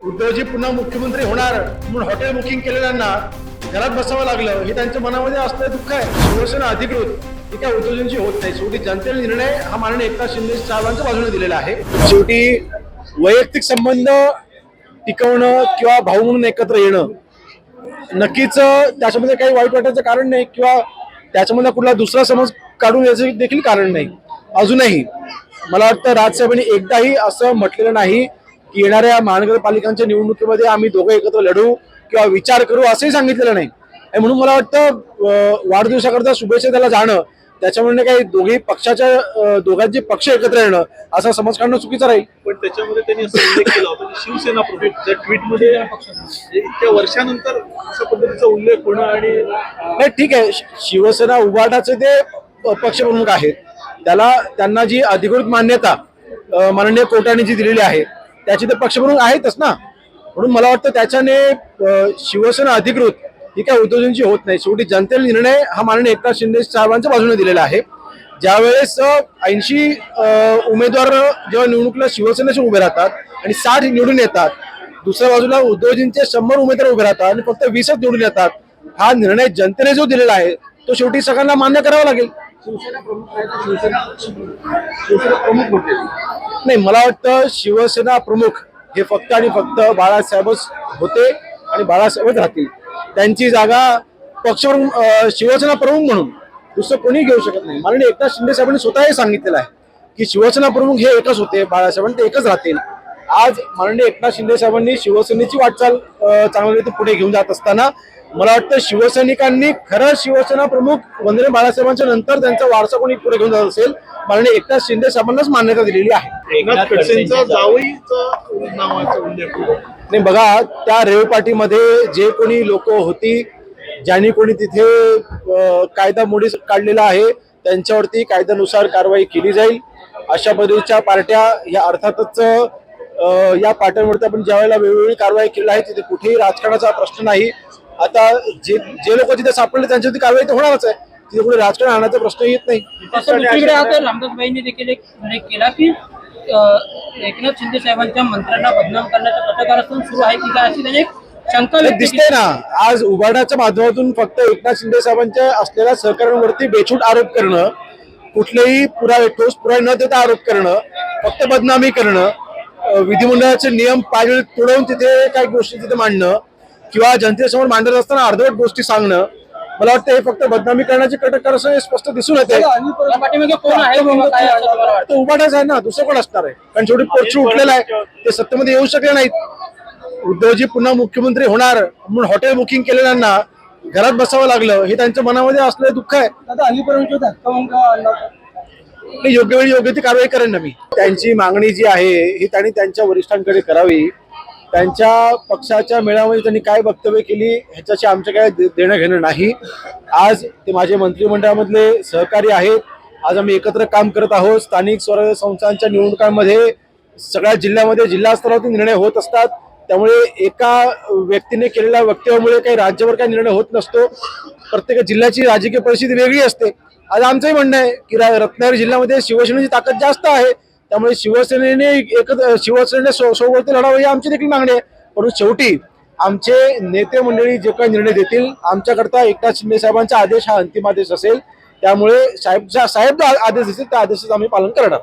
उद्धवजी पुन्हा मुख्यमंत्री होणार म्हणून हॉटेल बुकिंग केलेल्यांना घरात बसावं लागलं हे त्यांच्या मनामध्ये असलेलं दुःख आहे। शिवसेना अधिकृत ही काय उद्धवजींची होत नाही। शेवटी जनतेने निर्णय हा माननीय एकनाथ शिंदे साहेबांच्या बाजूने दिलेला आहे। शेवटी वैयक्तिक संबंध टिकवणं किंवा भाऊ म्हणून एकत्र येणं नक्कीच त्याच्यामध्ये काही वाईट वाटायचं कारण नाही किंवा त्याच्यामध्ये कुठला दुसरा समज काढून याचं देखील कारण नाही। अजूनही मला वाटतं राजसाहेबांनी एकदाही असं म्हटलेलं नाही की येणाऱ्या महानगरपालिकांच्या निवडणुकीमध्ये आम्ही दोघं एकत्र लढू किंवा विचार करू असंही सांगितलेलं नाही। म्हणून मला वाटतं वाढदिवसाकरता शुभेच्छा त्याला जाणं त्याच्यामुळे काही दोघी पक्षाच्या दोघांचे पक्ष एकत्र येणं असा समज काढणं चुकीचं राहील। पण त्याच्यामध्ये त्यांनी असं उल्लेख केला होता की शिवसेना प्रमुख त्या ट्विटमध्ये इतक्या वर्षानंतर अशा पद्धतीचा उल्लेख होणं आणि नाही ठीक आहे, शिवसेना उभाटाचे ते पक्षप्रमुख आहेत, त्यांना जी अधिकृत मान्यता माननीय कोर्टाने जी दिलेली आहे त्याची ते पक्षप्रमुख आहेतच ना। म्हणून मला वाटतं त्याच्याने शिवसेना अधिकृत ही काय उद्धवजींची होत नाही। शेवटी जनतेने निर्णय हा माननीय एकनाथ शिंदे साहेबांच्या बाजूने दिलेला आहे। ज्यावेळेस 80 उमेदवार जेव्हा निवडणुकीला शिवसेनेचे उभे राहतात आणि 60 निवडून येतात, दुसऱ्या बाजूला उद्धवजींचे 100 उमेदवार उभे राहतात आणि फक्त 20च निवडून येतात, हा निर्णय जनतेने जो दिलेला आहे तो शेवटी सगळ्यांना मान्य करावा लागेल। शिवसेना प्रमुख नाही, मला वाटतं शिवसेना प्रमुख हे फक्त आणि फक्त बाळासाहेबच होते आणि बाळासाहेबच राहतील। त्यांची जागा पक्षप्रमुख शिवसेना प्रमुख म्हणून दुसरं कोणी घेऊ शकत नाही। माननीय एकनाथ शिंदे साहेबांनी स्वतः हे सांगितलेलं आहे की शिवसेना प्रमुख हे एकच होते, बाळासाहेबांनी ते एकच राहतील। आज माननीय एकनाथ शिंदे साहेबांनी शिवसेनेची वाटचाल चांगली पुढे घेऊन जात असताना मला वाटतं शिवसैनिकांनी खरं शिवसेना प्रमुख वंदनीय बाळासाहेबांच्या नंतर त्यांचा वारसा कोणी पुढे घेऊन जात असेल माननीय एकनाथ शिंदे साहेबांनाच मान्यता दिलेली आहे। एकनाथ खडसेंचा जावईचा नावाचा उल्लेख होतो। नाही बघा, त्या रेव पार्टीमध्ये जे कोणी लोक होती, ज्यांनी कोणी तिथे कायदा मोडी काढलेला आहे त्यांच्यावरती कायद्यानुसार कारवाई केली जाईल। अशा पद्धतीच्या पार्ट्या या अर्थातच या पार्ट्यांवरती आपण ज्या वेळेला वेगवेगळी कारवाई केली आहे तिथे कुठेही राजकारणाचा प्रश्न नाही। आता जे लोक तिथे सापडले त्यांच्यावरती कारवाई तर होणारच आहे, तिथे कुठे राजकारण आणण्याचा प्रश्न येत नाही। दुसरीकडे आता रामदासबाईंनी देखील एक उल्लेख केला की एकनाथ शिंदे साहेबांच्या मंत्र्यांना बदनाम करण्याचं कटकारस्थान सुरू आहे की काय अशी त्याने एक शंका व्यक्त दिसते ना। आज उभाटाच्या माध्यमातून फक्त एकनाथ शिंदे साहेबांच्या असलेल्या सहकार्यांवरती बेछूट आरोप करणं, कुठलेही पुरावे ठोस पुरावे न देता आरोप करणं, फक्त बदनामी करणं, विधिमंडळाचे नियम पायदळी तोडवून तिथे काही गोष्टी तिथे मांडणं किंवा जनतेसमोर मांडत असताना अर्धवट गोष्टी सांगणं, मला वाटतं हे फक्त बदनामी करण्याचे कटकारस्थान स्पष्ट दिसून येते। कोण आहे तो उभाटाच आहे ना, दुसरं कोण असणार आहे? कारण शेवटी पोर्चू उठलेला आहे, ते सत्तेमध्ये येऊ शकले नाहीत। उद्धवजी पुन्हा मुख्यमंत्री होणार म्हणून हॉटेल बुकिंग केलेल्यांना घरात बसावं लागलं हे त्यांच्या मनामध्ये असलेलं दुःख आहे। योग्य वेळी योग्य ती कारवाई करेन ना मी। त्यांची मागणी जी आहे ही त्यांनी त्यांच्या वरिष्ठांकडे करावी। त्यांच्या पक्षाच्या मेळाव्यामध्ये त्यांनी काय वक्तव्य केली ह्याच्याशी आमचं काय देणं घेणं नाही। आज ते माझे मंत्रिमंडळामधले सहकारी आहेत, आज आम्ही एकत्र काम करत आहोत। स्थानिक स्वराज्य संस्थांच्या निवडणुकांमध्ये सगळ्या जिल्ह्यामध्ये जिल्हा स्तरावरती निर्णय होत असतात, त्यामुळे एका व्यक्तीने केलेल्या वक्तव्यामुळे काही राज्यावर काही निर्णय होत नसतो। प्रत्येक जिल्ह्याची राजकीय परिस्थिती वेगळी असते। आज आमचंही म्हणणं आहे की रत्नागिरी जिल्ह्यामध्ये शिवसेनेची ताकद जास्त आहे, त्यामुळे शिवसेनेने सोबत लढावं ही आमची देखील मागणी आहे। परंतु शेवटी आमचे नेते मंडळी जे काही निर्णय देतील आमच्याकरता एकनाथ शिंदे साहेबांचा आदेश हा अंतिम आदेश असेल, त्यामुळे साहेब जो आदेश देतील त्या आदेशाचं आम्ही पालन करणार।